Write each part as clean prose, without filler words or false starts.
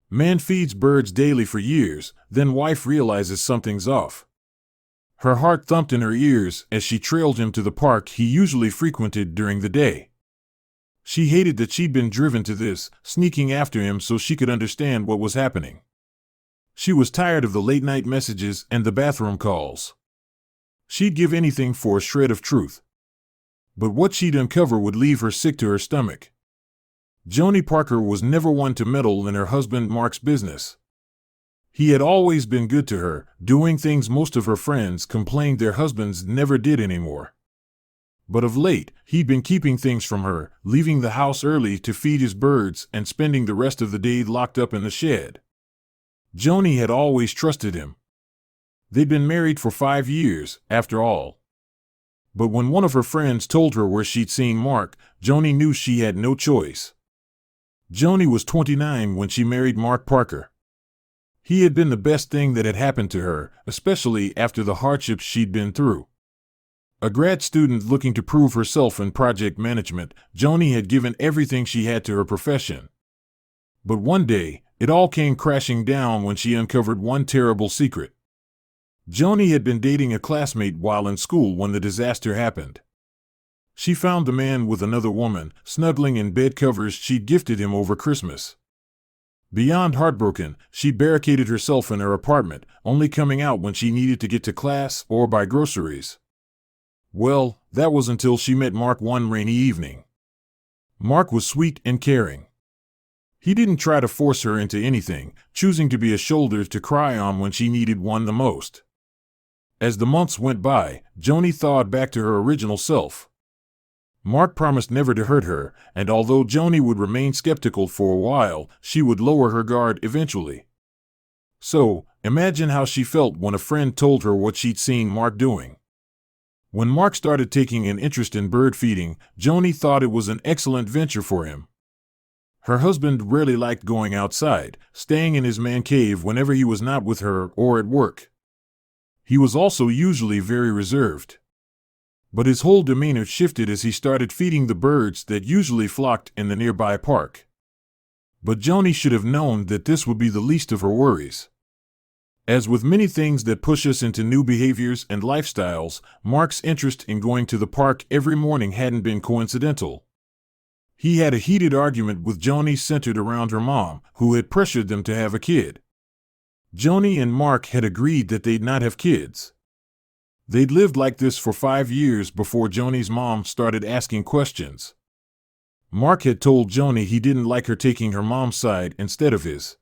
Man feeds birds daily for years, then wife realizes something's off. Her heart thumped in her ears as she trailed him to the park he usually frequented during the day. She hated that she'd been driven to this, sneaking after him so she could understand what was happening. She was tired of the late-night messages and the bathroom calls. She'd give anything for a shred of truth. But what she'd uncover would leave her sick to her stomach. Joni Parker was never one to meddle in her husband Mark's business. He had always been good to her, doing things most of her friends complained their husbands never did anymore. But of late, he'd been keeping things from her, leaving the house early to feed his birds and spending the rest of the day locked up in the shed. Joni had always trusted him. They'd been married for 5 years, after all. But when one of her friends told her where she'd seen Mark, Joni knew she had no choice. Joni was 29 when she married Mark Parker. He had been the best thing that had happened to her, especially after the hardships she'd been through. A grad student looking to prove herself in project management, Joni had given everything she had to her profession. But one day, it all came crashing down when she uncovered one terrible secret. Joni had been dating a classmate while in school when the disaster happened. She found the man with another woman, snuggling in bed covers she'd gifted him over Christmas. Beyond heartbroken, she barricaded herself in her apartment, only coming out when she needed to get to class or buy groceries. Well, that was until she met Mark one rainy evening. Mark was sweet and caring. He didn't try to force her into anything, choosing to be a shoulder to cry on when she needed one the most. As the months went by, Joni thawed back to her original self. Mark promised never to hurt her, and although Joni would remain skeptical for a while, she would lower her guard eventually. So, imagine how she felt when a friend told her what she'd seen Mark doing. When Mark started taking an interest in bird feeding, Joni thought it was an excellent venture for him. Her husband rarely liked going outside, staying in his man cave whenever he was not with her or at work. He was also usually very reserved. But his whole demeanor shifted as he started feeding the birds that usually flocked in the nearby park. But Joni should have known that this would be the least of her worries. As with many things that push us into new behaviors and lifestyles, Mark's interest in going to the park every morning hadn't been coincidental. He had a heated argument with Joni centered around her mom, who had pressured them to have a kid. Joni and Mark had agreed that they'd not have kids. They'd lived like this for 5 years before Joni's mom started asking questions. Mark had told Joni he didn't like her taking her mom's side instead of his.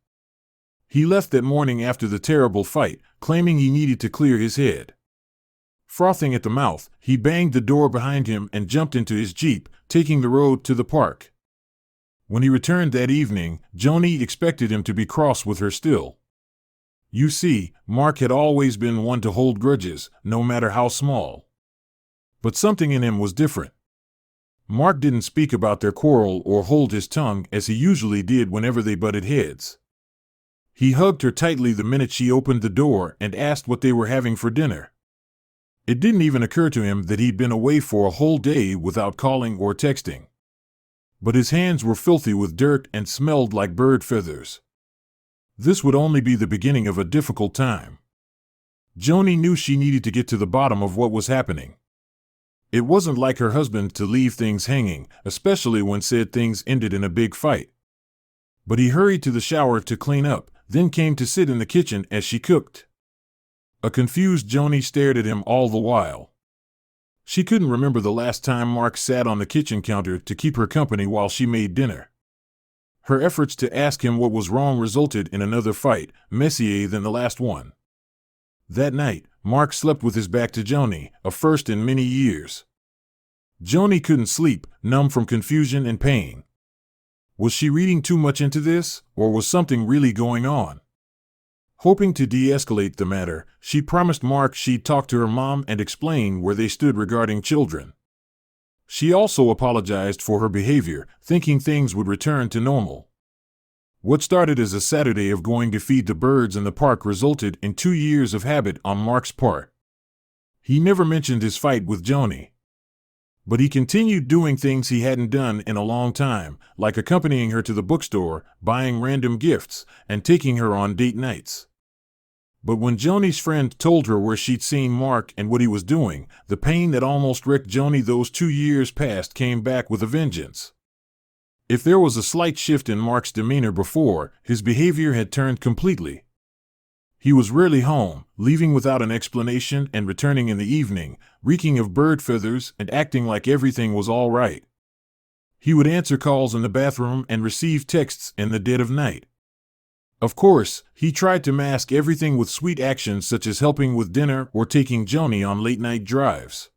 He left that morning after the terrible fight, claiming he needed to clear his head. Frothing at the mouth, he banged the door behind him and jumped into his Jeep, taking the road to the park. When he returned that evening, Joni expected him to be cross with her still. You see, Mark had always been one to hold grudges, no matter how small. But something in him was different. Mark didn't speak about their quarrel or hold his tongue as he usually did whenever they butted heads. He hugged her tightly the minute she opened the door and asked what they were having for dinner. It didn't even occur to him that he'd been away for a whole day without calling or texting. But his hands were filthy with dirt and smelled like bird feathers. This would only be the beginning of a difficult time. Joni knew she needed to get to the bottom of what was happening. It wasn't like her husband to leave things hanging, especially when said things ended in a big fight. But he hurried to the shower to clean up, then came to sit in the kitchen as she cooked. A confused Joni stared at him all the while. She couldn't remember the last time Mark sat on the kitchen counter to keep her company while she made dinner. Her efforts to ask him what was wrong resulted in another fight, messier than the last one. That night, Mark slept with his back to Joni, a first in many years. Joni couldn't sleep, numb from confusion and pain. Was she reading too much into this, or was something really going on? Hoping to de-escalate the matter, she promised Mark she'd talk to her mom and explain where they stood regarding children. She also apologized for her behavior, thinking things would return to normal. What started as a Saturday of going to feed the birds in the park resulted in 2 years of habit on Mark's part. He never mentioned his fight with Joni. But he continued doing things he hadn't done in a long time, like accompanying her to the bookstore, buying random gifts, and taking her on date nights. But when Joni's friend told her where she'd seen Mark and what he was doing, the pain that almost wrecked Joni those 2 years past came back with a vengeance. If there was a slight shift in Mark's demeanor before, his behavior had turned completely. He was rarely home, leaving without an explanation and returning in the evening, reeking of bird feathers and acting like everything was all right. He would answer calls in the bathroom and receive texts in the dead of night. Of course, he tried to mask everything with sweet actions such as helping with dinner or taking Joni on late-night drives.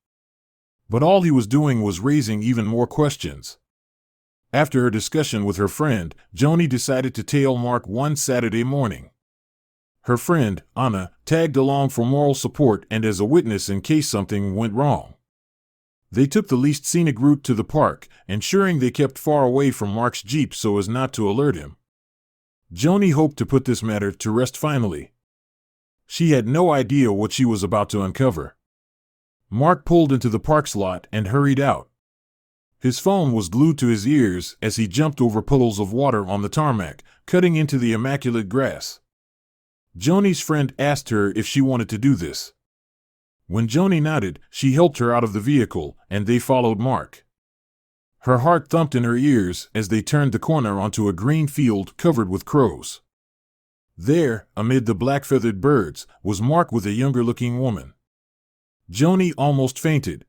But all he was doing was raising even more questions. After her discussion with her friend, Joni decided to tail Mark one Saturday morning. Her friend, Anna, tagged along for moral support and as a witness in case something went wrong. They took the least scenic route to the park, ensuring they kept far away from Mark's Jeep so as not to alert him. Joni hoped to put this matter to rest finally. She had no idea what she was about to uncover. Mark pulled into the park's lot and hurried out. His phone was glued to his ears as he jumped over puddles of water on the tarmac, cutting into the immaculate grass. Joni's friend asked her if she wanted to do this. When Joni nodded, she helped her out of the vehicle, and they followed Mark. Her heart thumped in her ears as they turned the corner onto a green field covered with crows. There, amid the black-feathered birds, was Mark with a younger-looking woman. Joni almost fainted.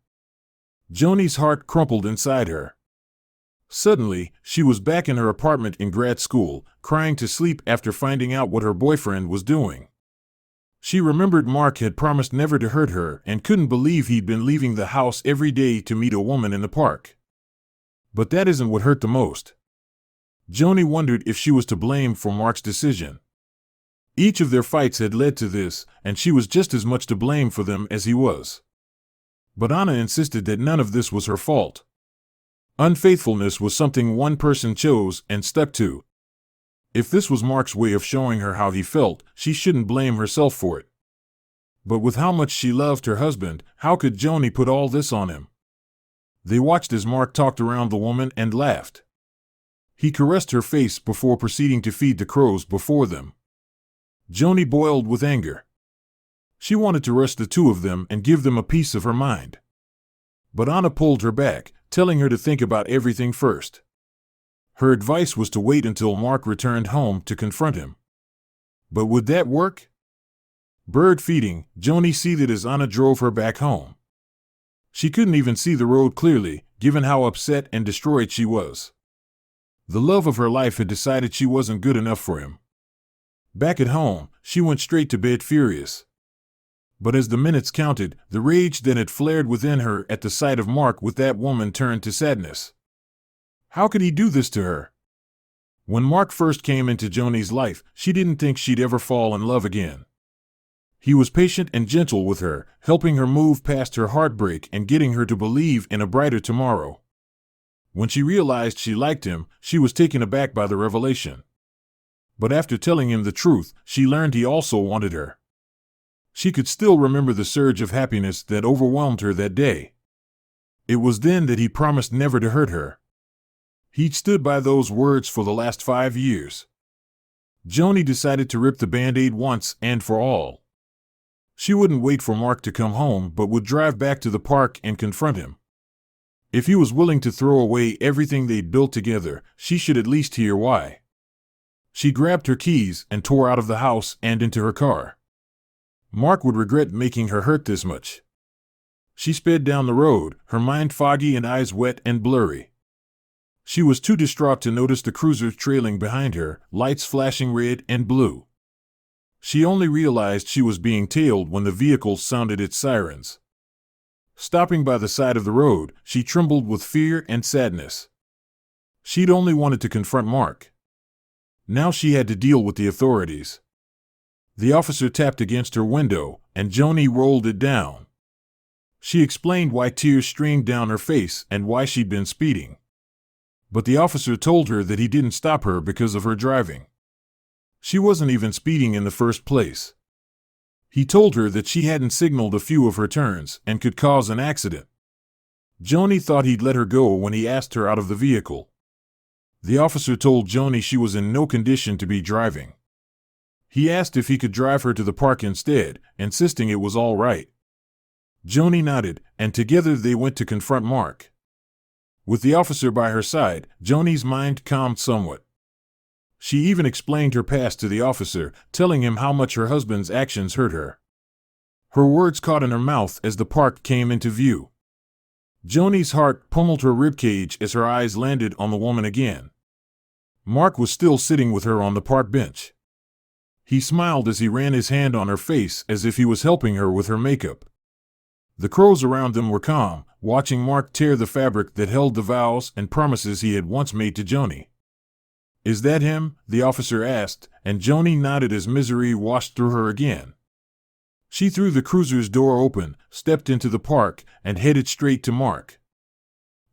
Joni's heart crumpled inside her. Suddenly, she was back in her apartment in grad school, crying to sleep after finding out what her boyfriend was doing. She remembered Mark had promised never to hurt her and couldn't believe he'd been leaving the house every day to meet a woman in the park. But that isn't what hurt the most. Joni wondered if she was to blame for Mark's decision. Each of their fights had led to this, and she was just as much to blame for them as he was. But Anna insisted that none of this was her fault. Unfaithfulness was something one person chose and stuck to. If this was Mark's way of showing her how he felt, she shouldn't blame herself for it. But with how much she loved her husband, how could Joni put all this on him? They watched as Mark talked around the woman and laughed. He caressed her face before proceeding to feed the crows before them. Joni boiled with anger. She wanted to rush the two of them and give them a piece of her mind. But Anna pulled her back, telling her to think about everything first. Her advice was to wait until Mark returned home to confront him. But would that work? Bird feeding, Joni seethed as Anna drove her back home. She couldn't even see the road clearly, given how upset and destroyed she was. The love of her life had decided she wasn't good enough for him. Back at home, she went straight to bed furious. But as the minutes counted, the rage that had flared within her at the sight of Mark with that woman turned to sadness. How could he do this to her? When Mark first came into Joni's life, she didn't think she'd ever fall in love again. He was patient and gentle with her, helping her move past her heartbreak and getting her to believe in a brighter tomorrow. When she realized she liked him, she was taken aback by the revelation. But after telling him the truth, she learned he also wanted her. She could still remember the surge of happiness that overwhelmed her that day. It was then that he promised never to hurt her. He'd stood by those words for the last 5 years. Joni decided to rip the Band-Aid once and for all. She wouldn't wait for Mark to come home but would drive back to the park and confront him. If he was willing to throw away everything they'd built together, she should at least hear why. She grabbed her keys and tore out of the house and into her car. Mark would regret making her hurt this much. She sped down the road, her mind foggy and eyes wet and blurry. She was too distraught to notice the cruiser trailing behind her, lights flashing red and blue. She only realized she was being tailed when the vehicle sounded its sirens. Stopping by the side of the road, she trembled with fear and sadness. She'd only wanted to confront Mark. Now she had to deal with the authorities. The officer tapped against her window, and Joni rolled it down. She explained why tears streamed down her face and why she'd been speeding. But the officer told her that he didn't stop her because of her driving. She wasn't even speeding in the first place. He told her that she hadn't signaled a few of her turns and could cause an accident. Joni thought he'd let her go when he asked her out of the vehicle. The officer told Joni she was in no condition to be driving. He asked if he could drive her to the park instead, insisting it was all right. Joni nodded, and together they went to confront Mark. With the officer by her side, Joni's mind calmed somewhat. She even explained her past to the officer, telling him how much her husband's actions hurt her. Her words caught in her mouth as the park came into view. Joni's heart pummeled her ribcage as her eyes landed on the woman again. Mark was still sitting with her on the park bench. He smiled as he ran his hand on her face as if he was helping her with her makeup. The crows around them were calm, watching Mark tear the fabric that held the vows and promises he had once made to Joni. "Is that him?" the officer asked, and Joni nodded as misery washed through her again. She threw the cruiser's door open, stepped into the park, and headed straight to Mark.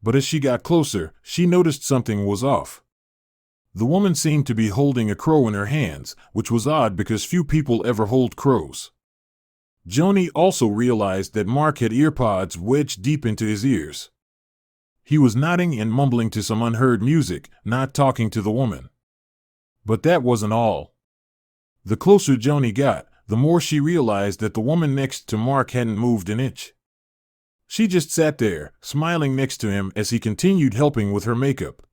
But as she got closer, she noticed something was off. The woman seemed to be holding a crow in her hands, which was odd because few people ever hold crows. Joni also realized that Mark had earpods wedged deep into his ears. He was nodding and mumbling to some unheard music, not talking to the woman. But that wasn't all. The closer Joni got, the more she realized that the woman next to Mark hadn't moved an inch. She just sat there, smiling next to him as he continued helping with her makeup.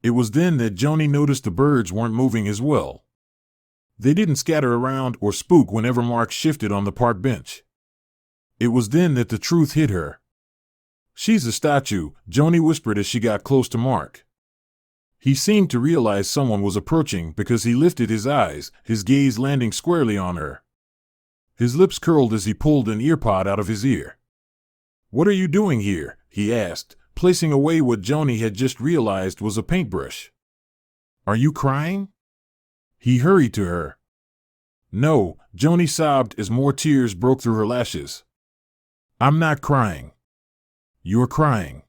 It was then that Joni noticed the birds weren't moving as well. They didn't scatter around or spook whenever Mark shifted on the park bench. It was then that the truth hit her. "She's a statue," Joni whispered as she got close to Mark. He seemed to realize someone was approaching because he lifted his eyes, his gaze landing squarely on her. His lips curled as he pulled an earpod out of his ear. "What are you doing here?" he asked, placing away what Joni had just realized was a paintbrush. "Are you crying?" He hurried to her. "No," Joni sobbed as more tears broke through her lashes. "I'm not crying." "You're crying."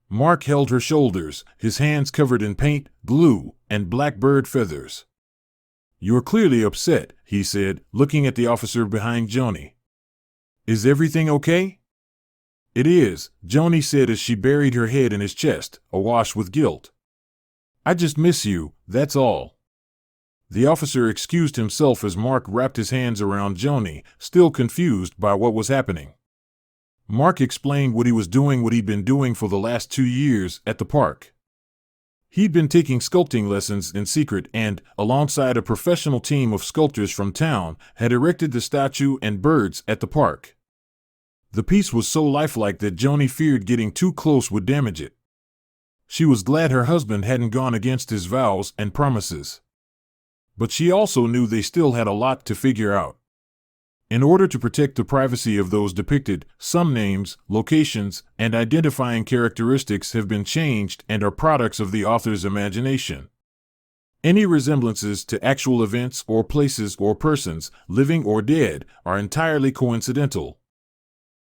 Mark held her shoulders, his hands covered in paint, glue, and blackbird feathers. "You're clearly upset," he said, looking at the officer behind Joni. "Is everything okay?" "It is," Joni said as she buried her head in his chest, awash with guilt. "I just miss you, that's all." The officer excused himself as Mark wrapped his hands around Joni, still confused by what was happening. Mark explained what he'd been doing for the last 2 years at the park. He'd been taking sculpting lessons in secret and, alongside a professional team of sculptors from town, had erected the statue and birds at the park. The piece was so lifelike that Joni feared getting too close would damage it. She was glad her husband hadn't gone against his vows and promises. But she also knew they still had a lot to figure out. In order to protect the privacy of those depicted, some names, locations, and identifying characteristics have been changed and are products of the author's imagination. Any resemblances to actual events or places or persons, living or dead, are entirely coincidental.